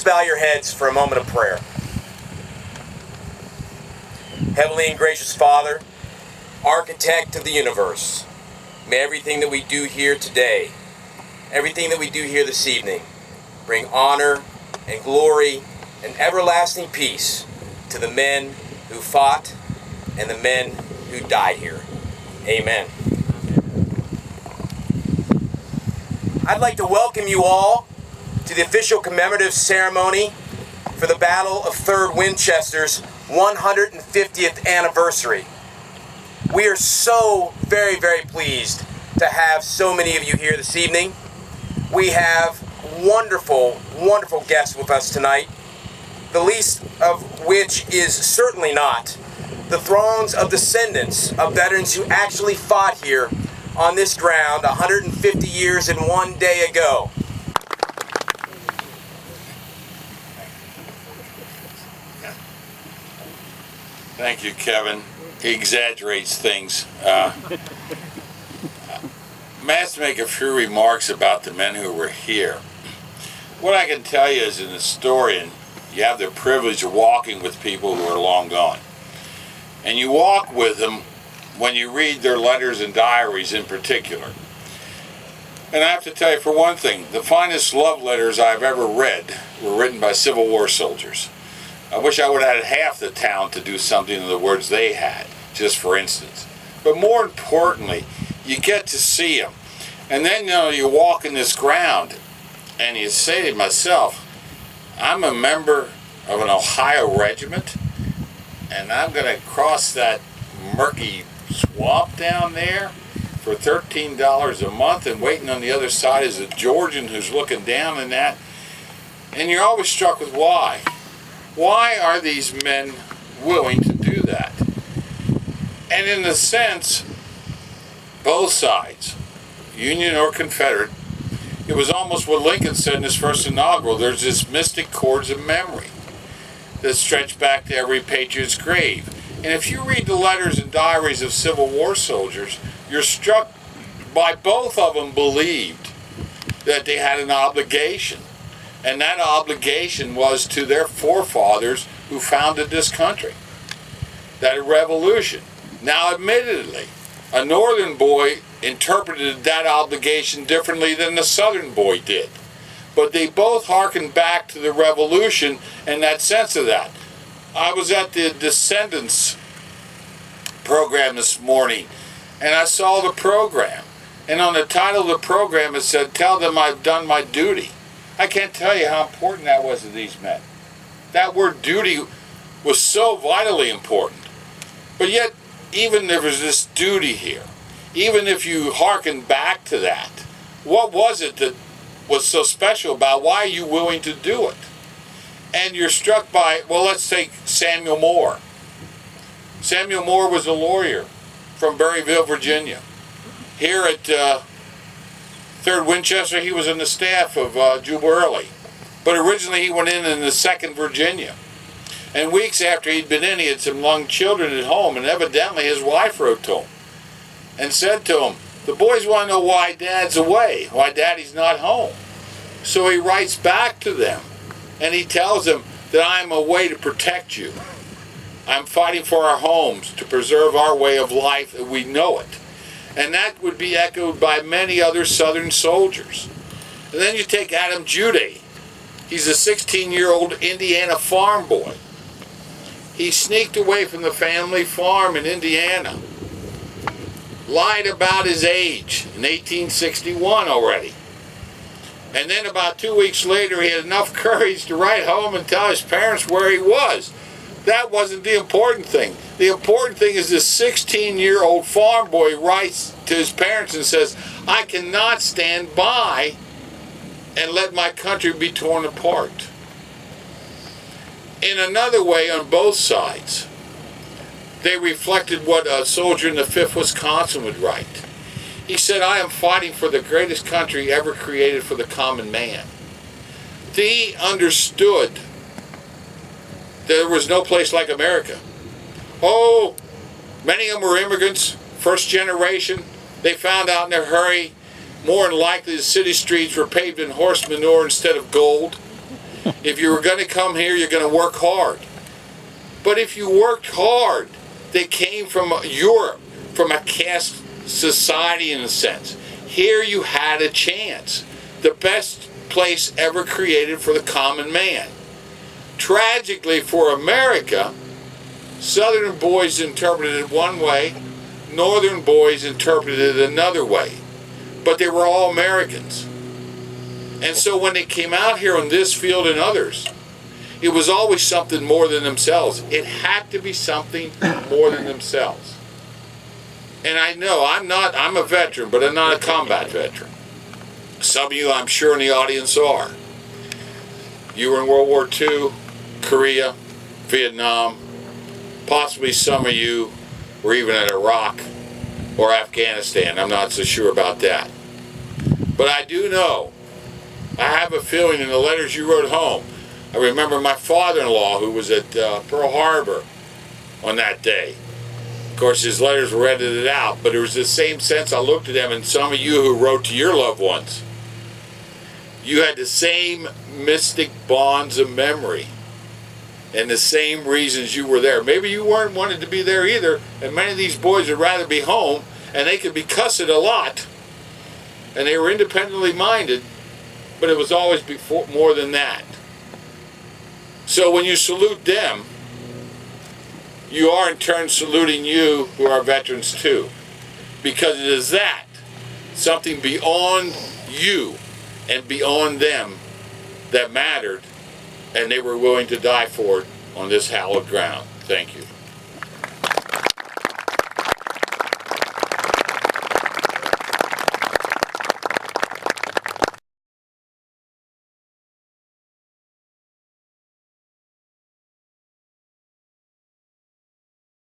Please bow your heads for a moment of prayer. Heavenly and gracious Father, architect of the universe, may everything that we do here today, everything that we do here this evening, bring honor and glory and everlasting peace to the men who fought and the men who died here. Amen. I'd like to welcome you all to the official commemorative ceremony for the Battle of 3rd Winchester's 150th anniversary. We are so very, very pleased to have so many of you here this evening. We have wonderful, wonderful guests with us tonight, the least of which is certainly not the throngs of descendants of veterans who actually fought here on this ground 150 years and one day ago. Thank you, Kevin. He exaggerates things. May I make a few remarks about the men who were here. What I can tell you as an historian, you have the privilege of walking with people who are long gone. And you walk with them when you read their letters and diaries in particular. And I have to tell you, for one thing, the finest love letters I've ever read were written by Civil War soldiers. I wish I would have had half the town to do something in the words they had, just for instance. But more importantly, you get to see them. And then, you walk in this ground, and you say to myself, I'm a member of an Ohio regiment, and I'm going to cross that murky swamp down there for $13 a month, and waiting on the other side is a Georgian who's looking down in that. And you're always struck with why. Why are these men willing to do that? And in a sense, both sides, Union or Confederate, it was almost what Lincoln said in his first inaugural: there's this mystic chords of memory that stretch back to every patriot's grave. And if you read the letters and diaries of Civil War soldiers, you're struck by both of them believed that they had an obligation. And that obligation was to their forefathers who founded this country. That revolution. Now, admittedly, a northern boy interpreted that obligation differently than the southern boy did. But they both hearkened back to the revolution and that sense of that. I was at the Descendants program this morning, and I saw the program. And on the title of the program it said, "Tell them I've done my duty." I can't tell you how important that was to these men. That word duty was so vitally important. But yet, even there was this duty here. Even if you hearken back to that, what was it that was so special about why are you willing to do it? And you're struck by, well, let's take Samuel Moore. Samuel Moore was a lawyer from Berryville, Virginia. Here at 3rd Winchester, he was in the staff of Juba Early. But originally he went in the 2nd Virginia. And weeks after he'd been in, he had some young children at home, and evidently his wife wrote to him and said to him, the boys want to know why Dad's away, why Daddy's not home. So he writes back to them, and he tells them that I'm away to protect you. I'm fighting for our homes, to preserve our way of life as we know it. And that would be echoed by many other Southern soldiers. And then you take Adam Jude. He's a 16-year-old Indiana farm boy. He sneaked away from the family farm in Indiana. Lied about his age in 1861 already. And then about 2 weeks later, he had enough courage to write home and tell his parents where he was. That wasn't the important thing. The important thing is this 16-year-old farm boy writes to his parents and says, I cannot stand by and let my country be torn apart. In another way, on both sides, they reflected what a soldier in the 5th Wisconsin would write. He said, I am fighting for the greatest country ever created for the common man. He understood there was no place like America. Oh, many of them were immigrants, first generation. They found out in a hurry, more than likely the city streets were paved in horse manure instead of gold. If you were going to come here, you're going to work hard. But if you worked hard, they came from Europe, from a caste society in a sense. Here you had a chance. The best place ever created for the common man. Tragically for America, Southern boys interpreted it one way, Northern boys interpreted it another way. But they were all Americans. And so when they came out here on this field and others, it was always something more than themselves. It had to be something more than themselves. And I know I'm a veteran, but I'm not a combat veteran. Some of you, I'm sure, in the audience are. You were in World War II, Korea, Vietnam. Possibly some of you were even at Iraq or Afghanistan. I'm not so sure about that. But I do know, I have a feeling in the letters you wrote home, I remember my father-in-law who was at Pearl Harbor on that day. Of course, his letters were edited out, but it was the same sense. I looked at them, and some of you who wrote to your loved ones, you had the same mystic bonds of memory and the same reasons you were there. Maybe you weren't wanted to be there either, and many of these boys would rather be home, and they could be cussed a lot, and they were independently minded, but it was always more than that. So when you salute them, you are in turn saluting you who are veterans too. Because it is that, something beyond you and beyond them, that mattered, and they were willing to die for it on this hallowed ground. Thank you.